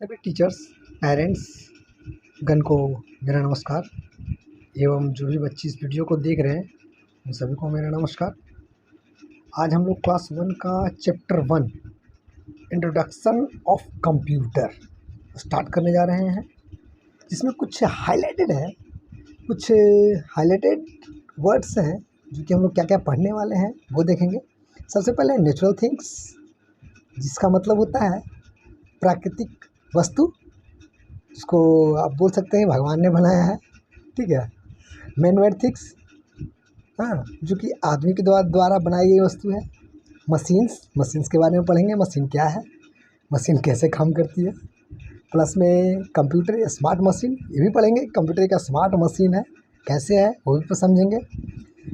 सभी teachers, parents गण को मेरा नमस्कार एवं जो भी बच्चे इस वीडियो को देख रहे हैं उन सभी को मेरा नमस्कार। आज हम लोग क्लास 1 का chapter 1 introduction of computer start करने जा रहे हैं, जिसमें कुछ हाईलाइटेड वर्ड्स हैं जो कि हम लोग क्या क्या पढ़ने वाले हैं वो देखेंगे। सबसे पहले नेचुरल थिंग्स, जिसका मतलब होता है प्राकृतिक वस्तु, जिसको आप बोल सकते हैं भगवान ने बनाया है। ठीक है। मैन मेड थिंग्स, हाँ, जो कि आदमी के द्वारा बनाई गई वस्तु है। मशीन्स के बारे में पढ़ेंगे, मशीन क्या है, मशीन कैसे काम करती है। प्लस में कंप्यूटर, स्मार्ट मशीन, ये भी पढ़ेंगे। कंप्यूटर का स्मार्ट मशीन है कैसे है वो भी समझेंगे।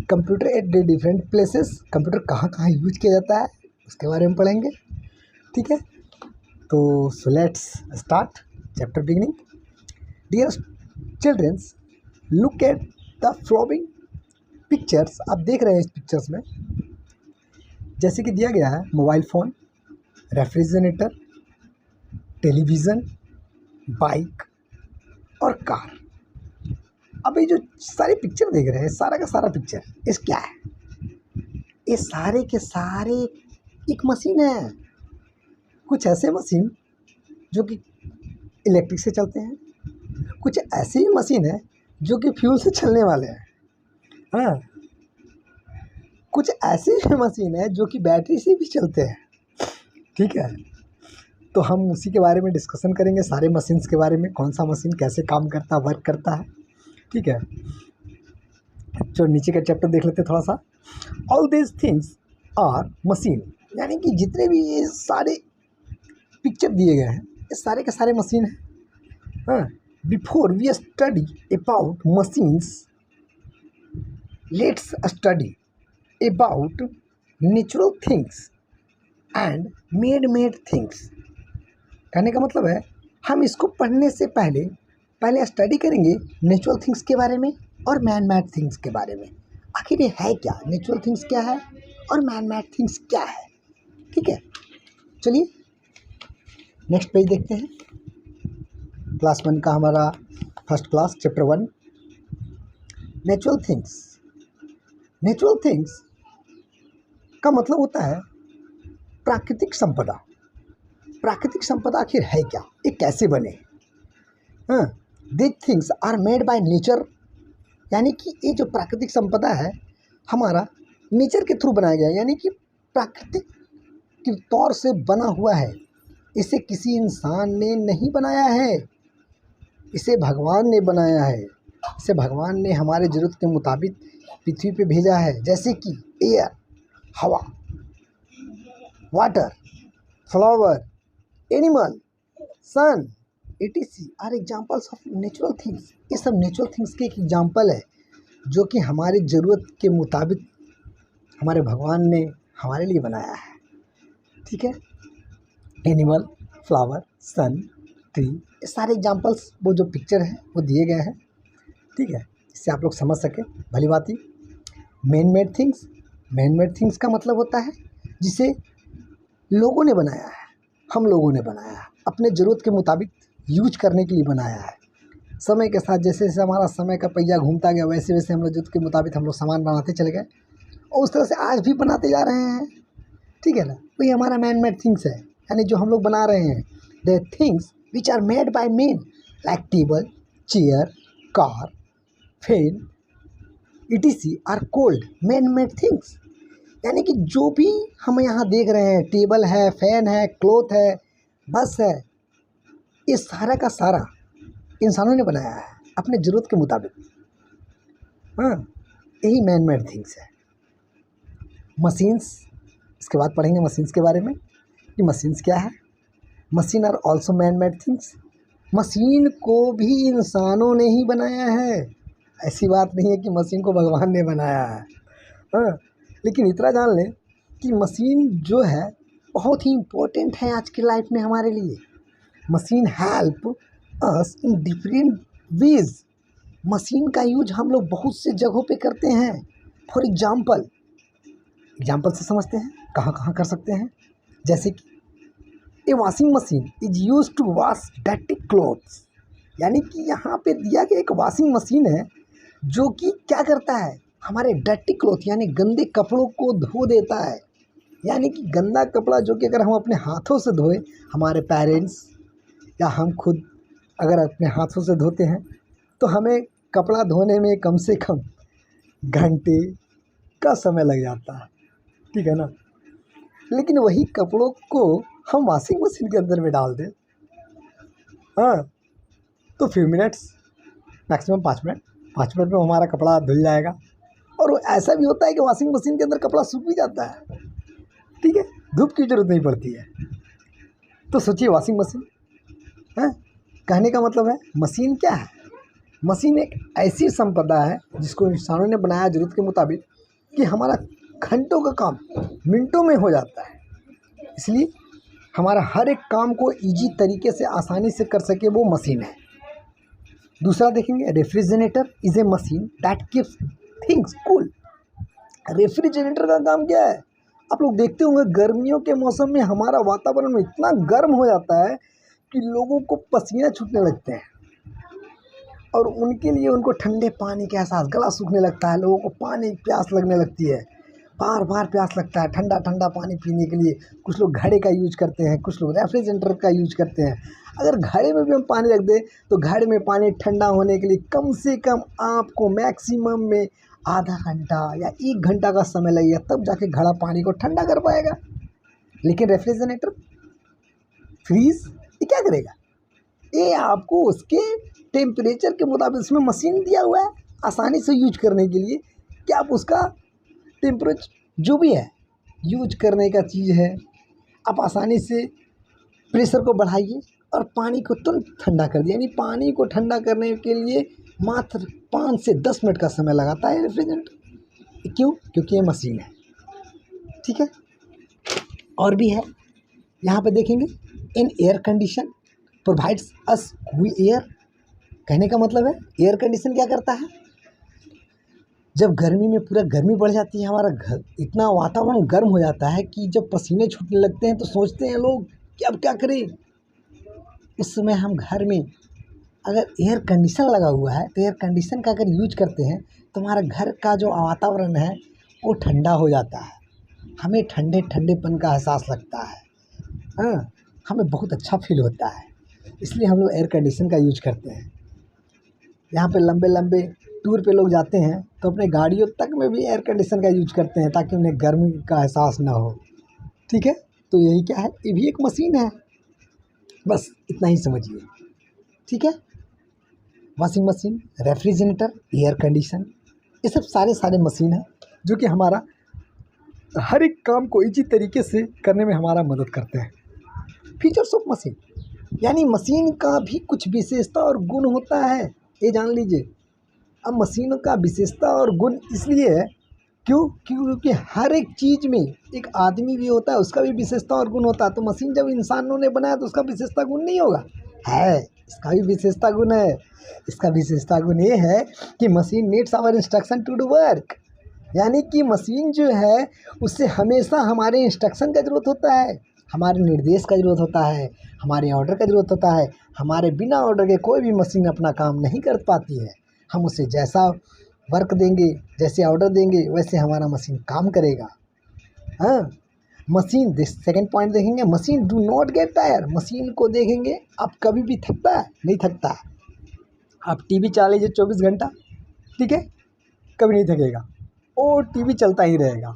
Computer at different places, computer कहाँ कहाँ यूज किया जाता है उसके बारे में पढ़ेंगे। ठीक है, तो let's start chapter beginning. Dear childrens, look at the following pictures. आप देख रहे हैं इस पिक्चर्स में जैसे कि दिया गया है mobile phone, refrigerator, television, bike और कार। अब ये जो सारे पिक्चर देख रहे हैं, सारा का सारा पिक्चर, इस क्या है? ये सारे के सारे एक मशीन है। कुछ ऐसे मशीन जो कि इलेक्ट्रिक से चलते हैं, कुछ ऐसी ही मशीन है जो कि फ्यूल से चलने वाले हैं, हाँ, कुछ ऐसी भी मशीन है जो कि बैटरी से भी चलते हैं। ठीक है, तो हम उसी के बारे में डिस्कशन करेंगे, सारे मशीन्स के बारे में, कौन सा मशीन कैसे काम करता, वर्क करता है। ठीक है, जो नीचे का चैप्टर देख लेते हैं थोड़ा सा। All these things are machine, यानी कि जितने भी ये सारे पिक्चर दिए गए हैं ये सारे के सारे मशीन हैं। हाँ, before we study about machines, let's study about natural things and made things. कहने का मतलब है हम इसको पढ़ने से पहले स्टडी करेंगे नेचुरल थिंग्स के बारे में और मैन मेड थिंग्स के बारे में। आखिर ये है क्या, नेचुरल थिंग्स क्या है और मैन मेड थिंग्स क्या है। ठीक है, चलिए नेक्स्ट पेज देखते हैं। क्लास 1 का हमारा first class chapter 1 natural things. Natural things का मतलब होता है प्राकृतिक संपदा। प्राकृतिक संपदा आखिर है क्या, ये कैसे बने? हाँ, these things are made by nature, यानी कि ये जो प्राकृतिक संपदा है हमारा नेचर के थ्रू बनाया गया है, यानी कि प्राकृतिक के तौर से बना हुआ है। इसे किसी इंसान ने नहीं बनाया है, इसे भगवान ने बनाया है। इसे भगवान ने हमारे ज़रूरत के मुताबिक पृथ्वी पे भेजा है, जैसे कि एयर, हवा, water, flower, animal, sun, etc are examples of natural things. ये सब नेचुरल थिंग्स के एक एग्जाम्पल है जो कि हमारी ज़रूरत के मुताबिक हमारे भगवान ने हमारे लिए बनाया है। ठीक है, एनिमल, फ्लावर, सन, ट्री, ये सारे एग्जाम्पल्स वो जो पिक्चर है वो दिए गए हैं। ठीक है, इससे आप लोग समझ सके भली बात ही। मैन मेड थिंग्स का मतलब होता है जिसे लोगों ने बनाया है, हम लोगों ने बनाया है, अपने ज़रूरत के मुताबिक यूज करने के लिए बनाया है। समय के साथ जैसे जैसे हमारा समय का पहिया घूमता गया वैसे वैसे हम लोग ज़रूरत के मुताबिक हम लोग सामान बनाते चले गए और उस तरह से आज भी बनाते जा रहे हैं। ठीक है ना, वही हमारा मैन मेड थिंग्स है, यानी जो हम लोग बना रहे हैं। The things which are made by man like table, chair, car, fan, etc are called man made things. यानी कि जो भी हम यहाँ देख रहे हैं, टेबल है, फैन है, क्लॉथ है, बस है, ये सारा का सारा इंसानों ने बनाया है अपने ज़रूरत के मुताबिक। हाँ, यही मैन मेड थिंग्स है। मशीन्स, इसके बाद पढ़ेंगे मशीन्स के बारे में कि मशीन्स क्या है। Machine are also man made things. Machine को भी इंसानों ने ही बनाया है, ऐसी बात नहीं है कि मशीन को भगवान ने बनाया है। हाँ, लेकिन इतना जान लें कि मशीन जो है बहुत ही इम्पोर्टेंट है आज की लाइफ में हमारे लिए। Machine help us in different ways. Machine का यूज हम लोग बहुत से जगहों पे करते हैं। फॉर एग्जाम्पल से समझते हैं कहाँ कहाँ कर सकते हैं। जैसे कि a washing machine is use to wash dirty clothes. यानी कि यहाँ पे दिया गया एक वॉशिंग मशीन है जो कि क्या करता है, हमारे डर्टी क्लोथ यानी गंदे कपड़ों को धो देता है। यानी कि गंदा कपड़ा जो कि अगर हम अपने हाथों से धोए, हमारे पेरेंट्स या हम खुद अगर अपने हाथों से धोते हैं तो हमें कपड़ा धोने में कम से कम घंटे का समय लग जाता है, ठीक है ना। लेकिन वही कपड़ों को हम वॉशिंग मशीन के अंदर में डाल दें, हाँ, तो फ्यू मिनट्स, मैक्सिमम 5 मिनट में हमारा कपड़ा धुल जाएगा। और वो ऐसा भी होता है कि वॉशिंग मशीन के अंदर कपड़ा सूख भी जाता है, ठीक है, धूप की जरूरत नहीं पड़ती है। तो सोचिए वॉशिंग मशीन है, कहने का मतलब है मशीन क्या है, मशीन एक ऐसी संपदा है जिसको इंसानों ने बनाया ज़रूरत के मुताबिक कि हमारा घंटों का काम मिनटों में हो जाता है। इसलिए हमारा हर एक काम को इजी तरीके से आसानी से कर सके वो मशीन है। दूसरा देखेंगे, refrigerator is a machine that keeps things cool. Refrigerator का काम क्या है, आप लोग देखते होंगे गर्मियों के मौसम में हमारा वातावरण इतना गर्म हो जाता है कि लोगों को पसीना छूटने लगते हैं और उनके लिए उनको ठंडे पानी का एहसास, गला सूखने लगता है, लोगों को पानी प्यास लगने लगती है, बार बार प्यास लगता है ठंडा ठंडा पानी पीने के लिए। कुछ लोग घड़े का यूज करते हैं, कुछ लोग रेफ्रिजरेटर का यूज करते हैं। अगर घड़े में भी हम पानी रख दें तो घड़े में पानी ठंडा होने के लिए कम से कम आपको मैक्सिमम में आधा घंटा या 1 घंटा का समय लगेगा, तब जाके घड़ा पानी को ठंडा कर पाएगा। लेकिन रेफ्रिजरेटर, फ्रीज, ये क्या करेगा, ये आपको उसके टेम्परेचर के मुताबिक उसमें मशीन दिया हुआ है आसानी से यूज करने के लिए कि आप उसका टेम्परेचर जो भी है यूज करने का चीज़ है, आप आसानी से प्रेशर को बढ़ाइए और पानी को तुरंत ठंडा कर दिए। यानी पानी को ठंडा करने के लिए मात्र 5 से 10 मिनट का समय लगाता है रेफ्रिजरेटर। क्यों? क्योंकि ये मशीन है, ठीक है। और भी है, यहाँ पे देखेंगे, in air condition provides us cool air. कहने का मतलब है एयर कंडीशन क्या करता है, जब गर्मी में पूरा गर्मी बढ़ जाती है, हमारा घर इतना वातावरण गर्म हो जाता है कि जब पसीने छूटने लगते हैं तो सोचते हैं लोग कि अब क्या करें। उस समय हम घर में अगर एयर कंडीशन लगा हुआ है तो एयर कंडीशन का अगर यूज करते हैं तो हमारा घर का जो वातावरण है वो ठंडा हो जाता है, हमें ठंडे ठंडेपन का एहसास लगता है, हाँ, हमें बहुत अच्छा फील होता है। इसलिए हम लोग एयर कंडीशन का यूज करते हैं। यहाँ पे लंबे लंबे टूर पे लोग जाते हैं तो अपने गाड़ियों तक में भी एयर कंडीशन का यूज करते हैं ताकि उन्हें गर्मी का एहसास ना हो, ठीक है। तो यही क्या है, ये भी एक मशीन है, बस इतना ही समझिए, ठीक है। Washing machine, refrigerator, air condition, ये सब सारे मशीन है जो कि हमारा हर एक काम को इजी तरीके से करने में हमारा मदद करते हैं। फीचर्स ऑफ मशीन, यानी मशीन का भी कुछ विशेषता और गुण होता है, ये जान लीजिए। अब मशीनों का विशेषता और गुण इसलिए है क्योंकि हर एक चीज़ में एक आदमी भी होता है, उसका भी विशेषता और गुण होता है। तो मशीन जब इंसानों ने बनाया तो उसका विशेषता गुण नहीं होगा, है, इसका भी विशेषता गुण है। इसका विशेषता गुण ये है कि machine needs our instruction to do work. यानी कि मशीन जो है उससे हमेशा हमारे इंस्ट्रक्शन का ज़रूरत होता है, हमारे निर्देश का ज़रूरत होता है, हमारे ऑर्डर का ज़रूरत होता है। हमारे बिना ऑर्डर के कोई भी मशीन अपना काम नहीं कर पाती है। हम उसे जैसा वर्क देंगे, जैसे ऑर्डर देंगे, वैसे हमारा मशीन काम करेगा, हाँ। मशीन, सेकंड पॉइंट देखेंगे, machine do not gate tyre. Machine को देखेंगे आप कभी भी थकता है नहीं थकता है। आप टीवी चला लीजिए 24 घंटा, ठीक है, कभी नहीं थकेगा, और टीवी चलता ही रहेगा,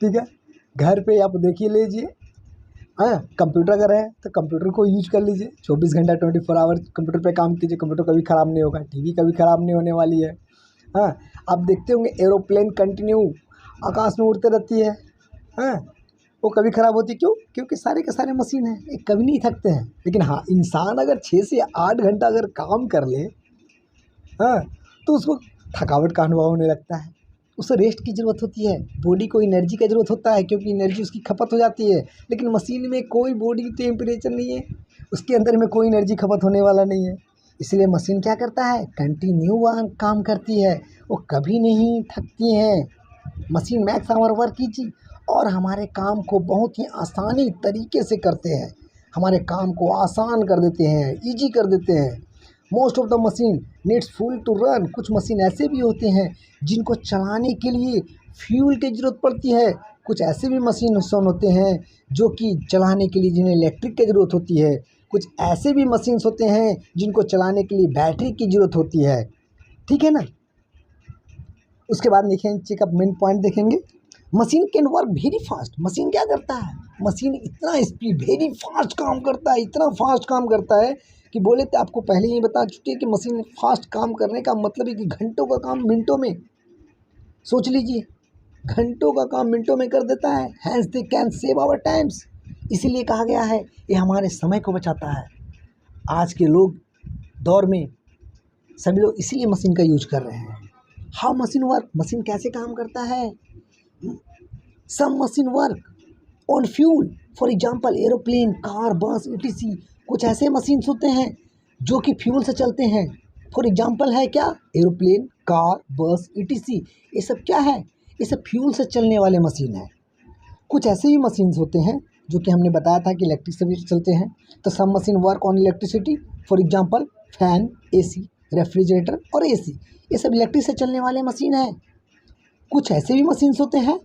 ठीक है। घर पे आप देखिए लीजिए, हाँ, कंप्यूटर अगर है तो कंप्यूटर को यूज कर लीजिए, 24 घंटा 24 आवर कंप्यूटर पे काम कीजिए, कंप्यूटर कभी ख़राब नहीं होगा, टीवी कभी ख़राब नहीं होने वाली है, हाँ। आप देखते होंगे एरोप्लेन कंटिन्यू आकाश में उड़ते रहती है, हाँ, वो कभी ख़राब होती क्यों? क्योंकि सारे के सारे मशीन हैं, ये कभी नहीं थकते हैं। लेकिन हाँ, इंसान अगर 6 से 8 घंटा अगर काम कर ले, हाँ, तो उसको थकावट का अनुभव होने लगता है, उसे रेस्ट की ज़रूरत होती है, बॉडी को एनर्जी का ज़रूरत होता है क्योंकि एनर्जी उसकी खपत हो जाती है। लेकिन मशीन में कोई बॉडी टेम्परेचर नहीं है, उसके अंदर में कोई एनर्जी खपत होने वाला नहीं है। इसलिए मशीन क्या करता है, कंटिन्यू काम करती है, वो कभी नहीं थकती हैं। मशीन मैक्स आवर वर्क कीजिए और हमारे काम को बहुत ही आसानी तरीके से करते हैं। हमारे काम को आसान कर देते हैं, ईजी कर देते हैं। Most of the machine needs fuel to run. कुछ मशीन ऐसे भी होते हैं जिनको चलाने के लिए फ्यूल की ज़रूरत पड़ती है। कुछ ऐसे भी मशीन होते हैं जो कि चलाने के लिए जिन्हें इलेक्ट्रिक की ज़रूरत होती है। कुछ ऐसे भी मशीन्स होते हैं जिनको चलाने के लिए बैटरी की ज़रूरत होती है। ठीक है ना। उसके बाद देखें, चेकअप मेन पॉइंट देखेंगे। Machine can work very fast. Machine क्या करता है, मशीन इतना स्पीड वेरी फास्ट काम करता है, इतना फास्ट काम करता है कि बोले तो आपको पहले ही बता चुके हैं कि मशीन फास्ट काम करने का मतलब है कि घंटों का काम मिनटों में, सोच लीजिए, घंटों का काम मिनटों में कर देता है। Hence they can save our times. इसीलिए कहा गया है ये हमारे समय को बचाता है। आज के लोग दौर में सभी लोग इसीलिए मशीन का यूज कर रहे हैं। हाउ मशीन वर्क, मशीन कैसे काम करता है। Some machine work on fuel, for example aeroplane, car, bus, etc। कुछ ऐसे मशीन्स होते हैं जो कि फ्यूल से चलते हैं। फॉर एग्जाम्पल है क्या, एरोप्लेन, कार, बस, etc। ये सब क्या है, ये सब फ्यूल से चलने वाले मशीन है। कुछ ऐसे ही मशीन्स होते हैं जो कि हमने बताया था कि इलेक्ट्रिक से भी चलते हैं। तो some machine work on electricity, for example fan, AC, refrigerator और AC, ये सब इलेक्ट्रिक से चलने वाले मशीन है। कुछ ऐसे भी मशीन्स होते हैं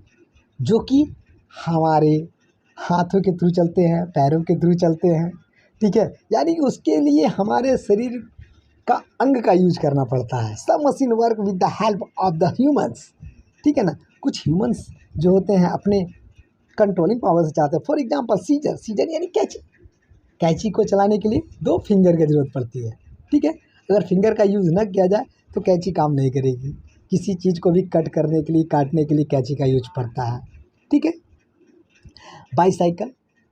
जो कि हमारे हाथों के थ्रू चलते हैं, पैरों के थ्रू चलते हैं। ठीक है, यानी कि उसके लिए हमारे शरीर का अंग का यूज करना पड़ता है। सब machine work with the help of the humans. ठीक है ना। कुछ ह्यूमंस जो होते हैं अपने कंट्रोलिंग पावर से चाहते हैं। फॉर एग्जाम्पल सीजर, सीजर यानी कैंची। कैंची को चलाने के लिए 2 फिंगर की ज़रूरत पड़ती है। ठीक है, अगर फिंगर का यूज़ न किया जाए तो कैंची काम नहीं करेगी। किसी चीज़ को भी कट करने के लिए, काटने के लिए कैंची का यूज पड़ता है। ठीक है। बाईसाइकिल,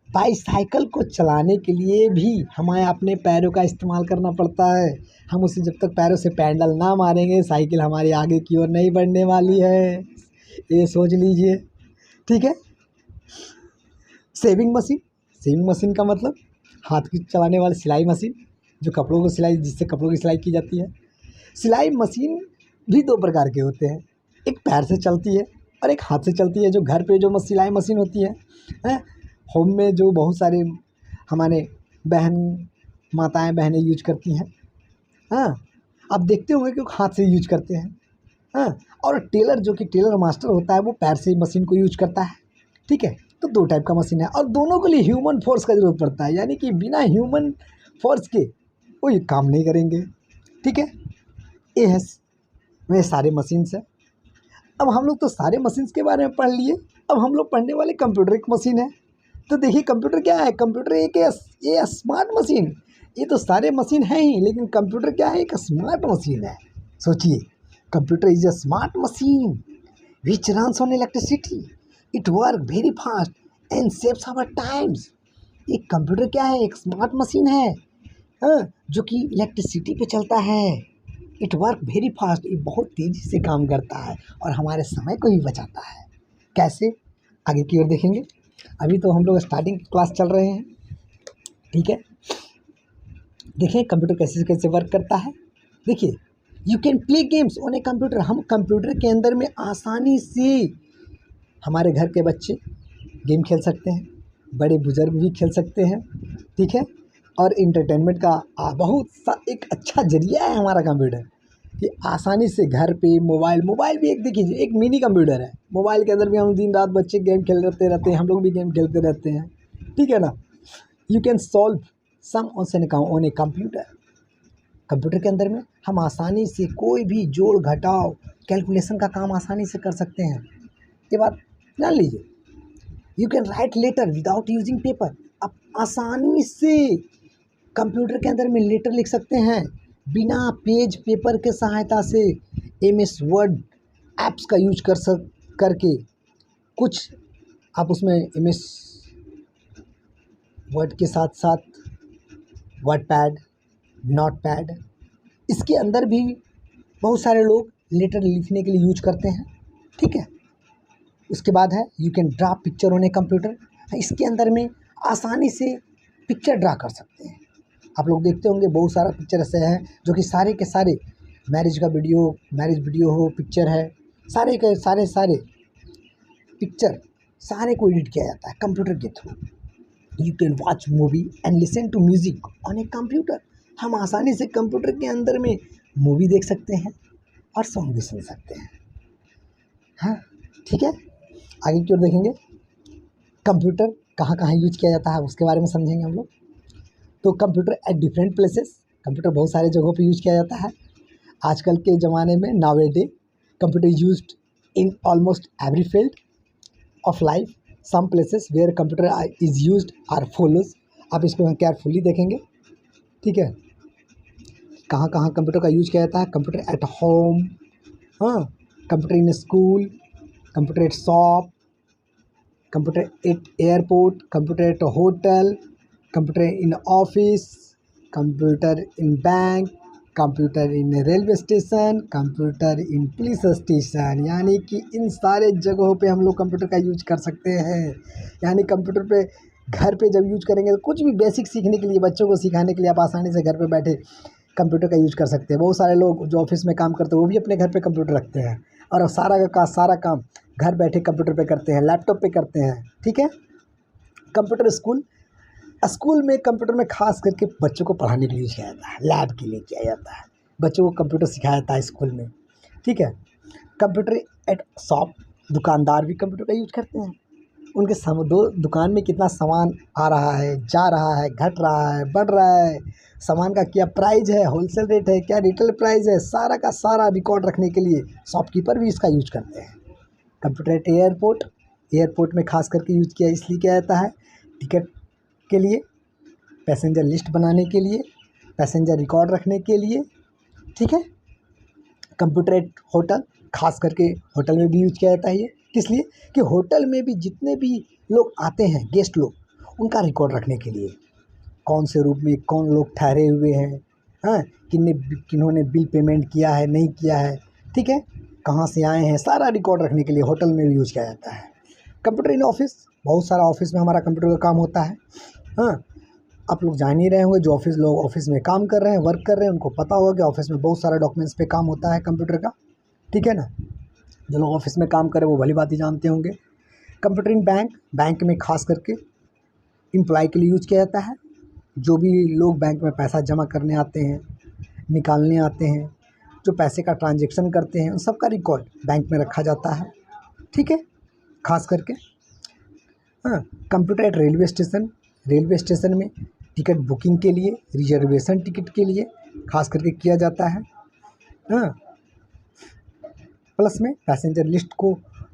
बाईसाइकिल को चलाने के लिए भी हमें अपने पैरों का इस्तेमाल करना पड़ता है। हम उसे जब तक पैरों से पैडल ना मारेंगे साइकिल हमारी आगे की ओर नहीं बढ़ने वाली है, ये सोच लीजिए। ठीक है। सेविंग मशीन, सेविंग मशीन का मतलब हाथ की चलाने वाली सिलाई मशीन, जो कपड़ों को सिलाई, जिससे कपड़ों की सिलाई की जाती है। सिलाई मशीन भी 2 प्रकार के होते हैं, एक पैर से चलती है और एक हाथ से चलती है। जो घर पे जो सिलाई मशीन होती है, होम में जो बहुत सारे हमारे बहन, माताएं, बहनें यूज करती हैं। हाँ, आप देखते होंगे कि वो हाथ से यूज करते हैं। हाँ, और टेलर, जो कि टेलर मास्टर होता है, वो पैर से मशीन को यूज करता है। ठीक है। तो 2 टाइप का मशीन है और दोनों के लिए ह्यूमन फोर्स का ज़रूरत पड़ता है, यानी कि बिना ह्यूमन फोर्स के वो ये काम नहीं करेंगे। ठीक है। ये है वे सारे मशीन्स हैं। अब हम लोग तो सारे मशीन्स के बारे में पढ़ लिए, अब हम लोग पढ़ने वाले कंप्यूटर एक मशीन है। तो देखिए कंप्यूटर क्या है, कंप्यूटर एक ये स्मार्ट मशीन, ये तो सारे मशीन है ही, लेकिन कंप्यूटर क्या है, एक स्मार्ट मशीन है। सोचिए, computer is a smart machine which runs on electricity, it work very fast and saves our times. एक कंप्यूटर क्या है, एक स्मार्ट मशीन है, हाँ, जो कि इलेक्ट्रिसिटी पे चलता है। इट वर्क वेरी फास्ट, ये बहुत तेज़ी से काम करता है और हमारे समय को भी बचाता है। कैसे, आगे की ओर देखेंगे। अभी तो हम लोग स्टार्टिंग क्लास चल रहे हैं। ठीक है। देखिए कंप्यूटर कैसे कैसे वर्क करता है। देखिए, you can play games on a computer. हम कंप्यूटर के अंदर में आसानी से, हमारे घर के बच्चे गेम खेल सकते हैं, बड़े बुजुर्ग भी खेल सकते हैं। ठीक है। और इंटरटेनमेंट का बहुत सा एक अच्छा जरिया है हमारा कंप्यूटर, कि आसानी से घर पे मोबाइल भी एक, देखिए एक मिनी कंप्यूटर है। मोबाइल के अंदर भी हम दिन रात बच्चे गेम खेलते रहते हैं, हम लोग भी गेम खेलते रहते हैं। ठीक है ना। You can solve some on a computer. Computer के अंदर में हम आसानी से कोई भी जोड़ घटाव कैलकुलेशन का काम आसानी से कर सकते हैं। ये बात जान लीजिए। You can write letter without using paper. आप आसानी से कंप्यूटर के अंदर में लेटर लिख सकते हैं बिना पेज पेपर के सहायता से। MS वर्ड ऐप्स का यूज करके कुछ आप उसमें MS वर्ड के साथ साथ वर्डपैड, नोटपैड, इसके अंदर भी बहुत सारे लोग लेटर लिखने के लिए यूज करते हैं। ठीक है। उसके बाद है you can draw picture on a computer. इसके अंदर में आसानी से पिक्चर ड्रा कर सकते हैं। आप लोग देखते होंगे बहुत सारा पिक्चर ऐसे हैं जो कि सारे के सारे मैरिज वीडियो हो, पिक्चर है, सारे के सारे पिक्चर सारे को एडिट किया जाता है कंप्यूटर के through. You can watch movie and listen to music on a computer. हम आसानी से कंप्यूटर के अंदर में मूवी देख सकते हैं और सॉन्ग भी सुन सकते हैं। हाँ, ठीक है। आगे की ओर देखेंगे, कंप्यूटर कहाँ कहाँ यूज किया जाता है उसके बारे में समझेंगे हम लोग। तो computer at different places, computer बहुत सारे जगहों पे यूज किया जाता है। आजकल के ज़माने में nowadays computer used in almost every field of life. Some places where computer is used are follows. आप इसको केयरफुली देखेंगे, ठीक है। कहाँ कहाँ कंप्यूटर का यूज किया जाता है? कंप्यूटर एट होम, हाँ, computer in school, computer eight shop, computer eight airport, computer eight hotel, computer in office, computer in bank, computer in railway station, computer in police station. यानी कि इन सारे जगहों पे हम लोग कंप्यूटर का यूज कर सकते हैं। यानी कंप्यूटर पे घर पे जब यूज करेंगे तो कुछ भी बेसिक सीखने के लिए, बच्चों को सिखाने के लिए आप आसानी से घर पे बैठे कंप्यूटर का यूज कर सकते हैं। बहुत सारे लोग जो ऑफिस में काम करते हैं वो भी अपने घर पे कंप्यूटर रखते हैं और सारा काम घर बैठे कंप्यूटर पे करते हैं, लैपटॉप पे करते हैं, ठीक है। कंप्यूटर स्कूल में कंप्यूटर में खास करके बच्चों को पढ़ाने के लिए यूज किया जाता है, लैब के लिए किया जाता है, बच्चों को कंप्यूटर सिखाया जाता है स्कूल में, ठीक है। कंप्यूटर एट शॉप, दुकानदार भी कंप्यूटर का यूज करते हैं। उनके दुकान में कितना सामान आ रहा है, जा रहा है, घट रहा है, बढ़ रहा है, सामान का क्या प्राइस है, होलसेल रेट है, क्या रिटेल प्राइस है, सारा का सारा रिकॉर्ड रखने के लिए शॉपकीपर भी इसका यूज करते हैं। कंप्यूटर एट एयरपोर्ट में खास करके यूज किया इसलिए किया जाता है टिकट के लिए, पैसेंजर लिस्ट बनाने के लिए, पैसेंजर रिकॉर्ड रखने के लिए, ठीक है। कंप्यूटर एट होटल, खास करके होटल में भी यूज किया जाता है ये, किस लिए कि होटल में भी जितने भी लोग आते हैं, गेस्ट लोग, उनका रिकॉर्ड रखने के लिए, कौन से रूम में कौन लोग ठहरे हुए हैं, हाँ, किन्होंने बिल पेमेंट किया है, नहीं किया है, ठीक है, कहाँ से आए हैं, सारा रिकॉर्ड रखने के लिए होटल में भी यूज किया जाता है। कंप्यूटर इन ऑफिस, बहुत सारा ऑफिस में हमारा कंप्यूटर का काम होता है। हाँ, आप लोग जान ही रहे होंगे, जो लोग ऑफिस में काम कर रहे हैं, वर्क कर रहे हैं, उनको पता होगा कि ऑफिस में बहुत सारा डॉक्यूमेंट्स पे काम होता है कंप्यूटर का, ठीक है ना। जो लोग ऑफिस में काम कर रहे हैं वो भली बात ही जानते होंगे। कंप्यूटर इन बैंक में खास करके एम्प्लॉय के लिए यूज किया जाता है। जो भी लोग बैंक में पैसा जमा करने आते हैं, निकालने आते हैं, जो पैसे का ट्रांजेक्शन करते हैं, उन सब का रिकॉर्ड बैंक में रखा जाता है, ठीक है, खास करके। हाँ, कंप्यूटर एट रेलवे स्टेशन में टिकट बुकिंग के लिए, रिजर्वेशन टिकट के लिए खास करके किया जाता है। हाँ, प्लस में पैसेंजर लिस्ट को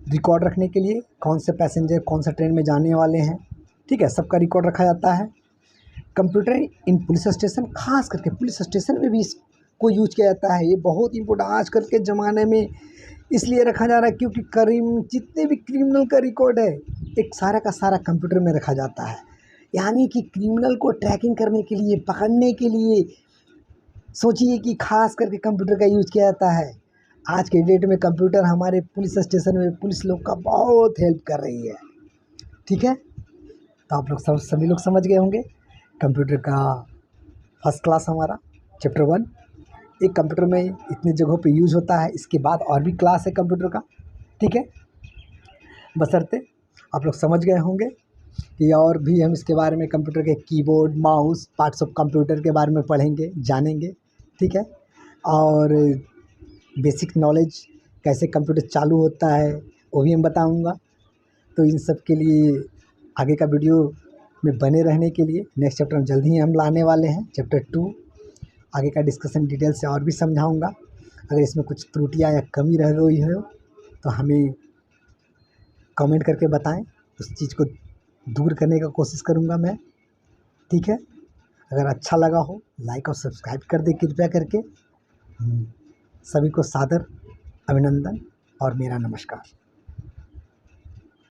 रिकॉर्ड रखने के लिए, कौन से पैसेंजर कौन सा ट्रेन में जाने वाले हैं, ठीक है, सबका रिकॉर्ड रखा जाता है। कंप्यूटर इन पुलिस स्टेशन, खास करके पुलिस स्टेशन में भी इसको यूज किया जाता है। ये बहुत इम्पोर्टेंट आजकल के ज़माने में इसलिए रखा जा रहा है क्योंकि जितने भी क्रिमिनल का रिकॉर्ड है एक सारा का सारा कंप्यूटर में रखा जाता है। यानी कि क्रिमिनल को ट्रैकिंग करने के लिए, पकड़ने के लिए सोचिए कि खास करके कंप्यूटर का यूज़ किया जाता है। आज के डेट में कंप्यूटर हमारे पुलिस स्टेशन में पुलिस लोग का बहुत हेल्प कर रही है, ठीक है। तो आप लोग सभी लोग समझ गए होंगे कंप्यूटर का फर्स्ट क्लास हमारा चैप्टर 1 एक कंप्यूटर में इतनी जगहों पे यूज़ होता है। इसके बाद और भी क्लास है कंप्यूटर का, ठीक है, बशर्ते आप लोग समझ गए होंगे कि और भी हम इसके बारे में कंप्यूटर के keyboard, mouse, parts of computer के बारे में पढ़ेंगे, जानेंगे, ठीक है। और बेसिक नॉलेज कैसे कंप्यूटर चालू होता है वो भी हम बताऊंगा। तो इन सब के लिए आगे का वीडियो में बने रहने के लिए नेक्स्ट चैप्टर में जल्दी ही हम लाने वाले हैं, चैप्टर 2। आगे का डिस्कशन डिटेल से और भी समझाऊंगा। अगर इसमें कुछ त्रुटियां या कमी रह गई हो तो हमें कमेंट करके बताएं, उस चीज़ को दूर करने का कोशिश करूंगा मैं, ठीक है। अगर अच्छा लगा हो लाइक और सब्सक्राइब कर दे कृपया करके। सभी को सादर अभिनंदन और मेरा नमस्कार।